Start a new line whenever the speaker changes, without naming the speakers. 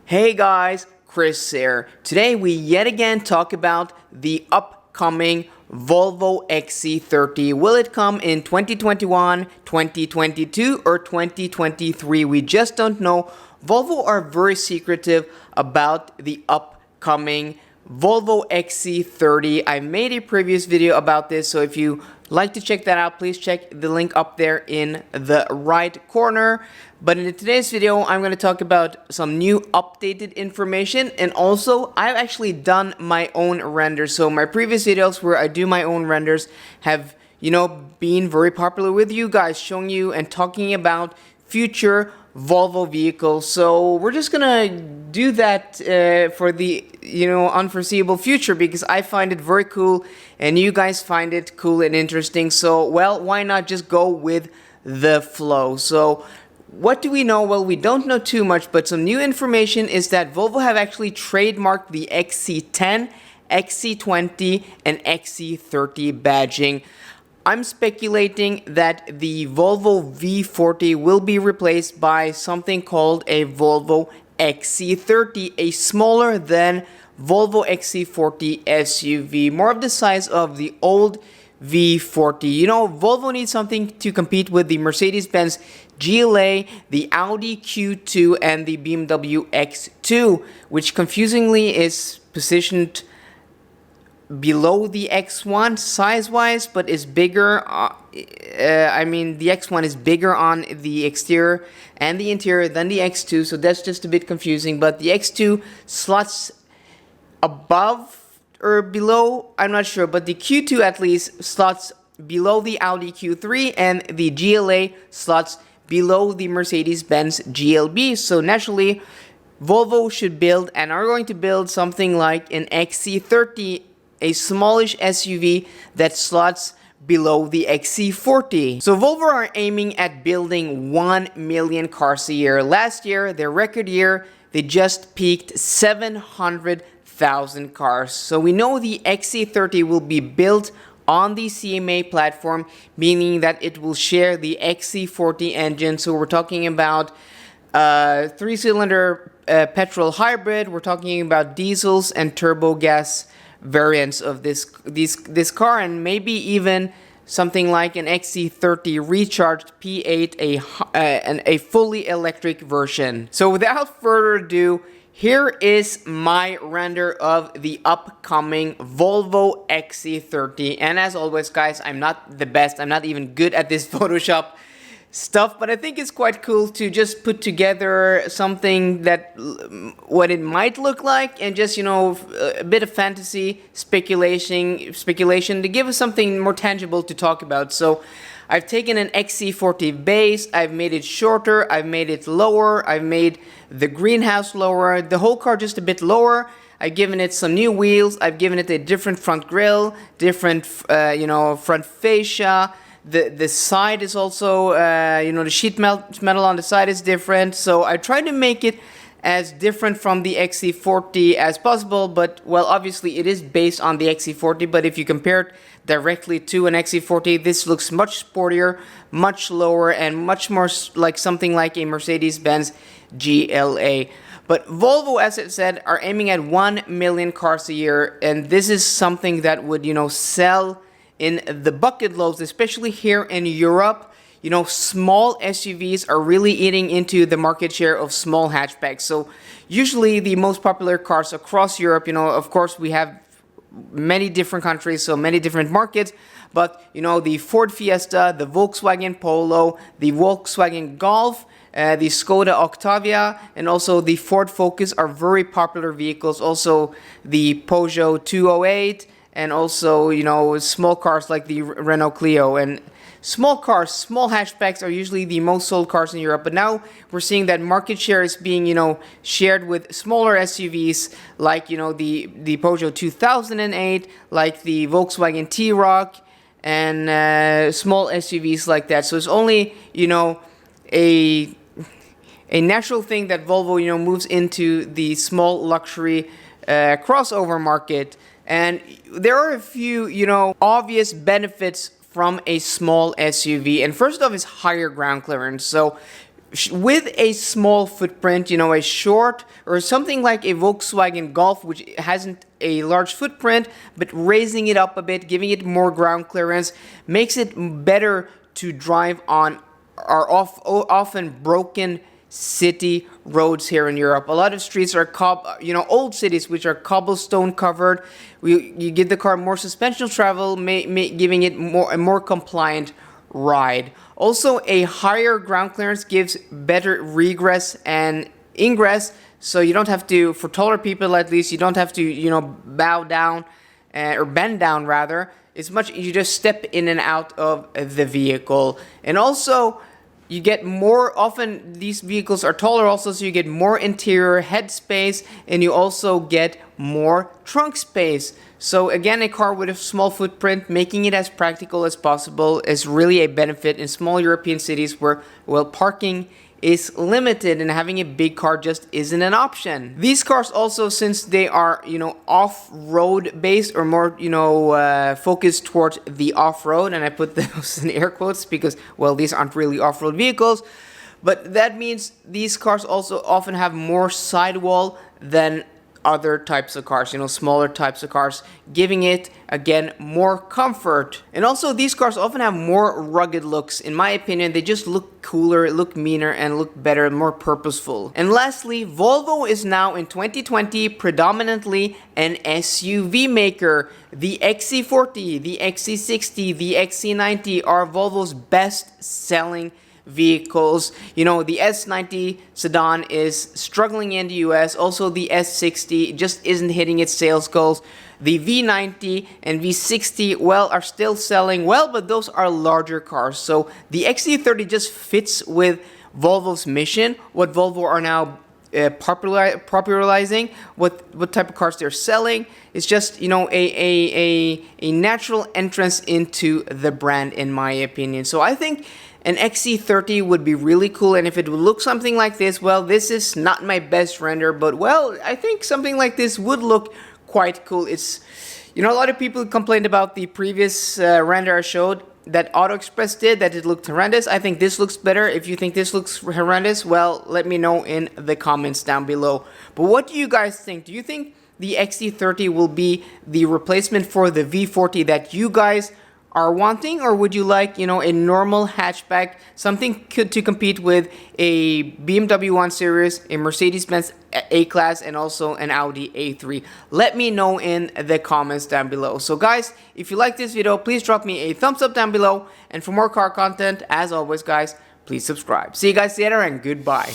Hey guys, Chris here. Today we yet again talk about the upcoming Volvo XC30. Will it come in 2021, 2022 or 2023? We just don't know. Volvo are very secretive about the upcoming Volvo XC30. I made a previous video about this, so if you like to check that out, please check the link up there in the right corner. But in today's video, I'm going to talk about some new updated information, and also I've actually done my own renders. So my previous videos where I do my own renders have, been very popular with you guys, showing you and talking about future Volvo vehicles. So we're just gonna do that for the unforeseeable future, because I find it very cool and you guys find it cool and interesting. So well, why not just go with the flow? So what do we know? Well, we don't know too much, but some new information is that Volvo have actually trademarked the XC10, XC20 and XC30 badging. I'm speculating that the Volvo V40 will be replaced by something called a Volvo XC30, a smaller than Volvo XC40 SUV, more of the size of the old V40. Volvo needs something to compete with the Mercedes-Benz GLA, the Audi Q2 and the BMW X2, which confusingly is positioned below the X1 size-wise, but is bigger. The X1 is bigger on the exterior and the interior than the X2, so that's just a bit confusing. But the X2 slots above or below, I'm not sure, but the Q2 at least slots below the Audi Q3, and the GLA slots below the Mercedes-Benz GLB. So naturally, Volvo should build and are going to build something like an XC30, a smallish SUV that slots below the XC40. So Volvo are aiming at building 1 million cars a year. Last year, their record year, they just peaked 700,000 cars. So we know the XC30 will be built on the CMA platform, meaning that it will share the XC40 engine. So we're talking about 3-cylinder petrol hybrid. We're talking about diesels and turbo gas variants of this car, and maybe even something like an XC30 recharged P8, a fully electric version. So without further ado, here is my render of the upcoming Volvo XC30. And as always, guys, I'm not the best. I'm not even good at this Photoshop stuff, but I think it's quite cool to just put together something that what it might look like, and just a bit of fantasy speculation to give us something more tangible to talk about. So I've taken an XC40 base, I've made it shorter, I've made it lower, I've made the greenhouse lower, the whole car just a bit lower. I've given it some new wheels, I've given it a different front grille, different front fascia. The side is also, the sheet metal on the side is different. So I tried to make it as different from the XC40 as possible. But, well, obviously it is based on the XC40. But if you compare it directly to an XC40, this looks much sportier, much lower, and much more like something like a Mercedes-Benz GLA. But Volvo, as I said, are aiming at 1 million cars a year. And this is something that would, sell in the bucket loads, especially here in Europe. Small SUVs are really eating into the market share of small hatchbacks. So usually the most popular cars across Europe, of course we have many different countries, so many different markets, but the Ford Fiesta, the Volkswagen Polo, the Volkswagen Golf, the Skoda Octavia, and also the Ford Focus are very popular vehicles. Also the Peugeot 208, and also, small cars like the Renault Clio. And small cars, small hatchbacks are usually the most sold cars in Europe. But now we're seeing that market share is being, shared with smaller SUVs like, the Peugeot 2008, like the Volkswagen T-Roc, and small SUVs like that. So it's only, a natural thing that Volvo, moves into the small luxury crossover market. And there are a few, obvious benefits from a small SUV. And first off is higher ground clearance. So with a small footprint, you know, a short or something like a Volkswagen Golf, which hasn't a large footprint, but raising it up a bit, giving it more ground clearance, makes it better to drive on our often broken city roads here in Europe. A lot of streets are old cities which are cobblestone covered. You give the car more suspension travel, giving it a more compliant ride. Also, a higher ground clearance gives better regress and ingress, so you don't have to, for taller people at least, you don't have to, you know, bow down or bend down rather. It's much, you just step in and out of the vehicle. And also, you get more, often these vehicles are taller also, so you get more interior head space, and you also get more trunk space. So again, a car with a small footprint, making it as practical as possible, is really a benefit in small European cities where, well, parking is limited and having a big car just isn't an option. These cars also, since they are, you know, off-road based or more, you know, focused towards the off-road, and I put those in air quotes because, well, these aren't really off-road vehicles, but that means these cars also often have more sidewall than other types of cars, you know, smaller types of cars, giving it, again, more comfort. And also, these cars often have more rugged looks. In my opinion, they just look cooler, look meaner, and look better, more purposeful. And lastly, Volvo is now in 2020 predominantly an SUV maker. The XC40, the XC60, the XC90 are Volvo's best-selling vehicles. You know, the S90 sedan is struggling in the US. Also, the S60 just isn't hitting its sales goals. The V90 and V60, well, are still selling well, but those are larger cars. So the XC30 just fits with Volvo's mission, what Volvo are now popularizing, what type of cars they're selling. It's just, you know, a natural entrance into the brand, in my opinion. So I think an XC30 would be really cool, and if it would look something like this, well, this is not my best render, but, well, I think something like this would look quite cool. It's, you know, a lot of people complained about the previous render I showed that AutoExpress did, that it looked horrendous. I think this looks better. If you think this looks horrendous, well, let me know in the comments down below. But what do you guys think? Do you think the XC30 will be the replacement for the V40 that you guys are wanting, or would you like, you know, a normal hatchback, something to compete with a BMW 1 Series, a Mercedes-Benz A-Class, and also an Audi A3? Let me know in the comments down below. So guys, if you like this video, please drop me a thumbs up down below, and for more car content, as always guys, please subscribe. See you guys later, and goodbye.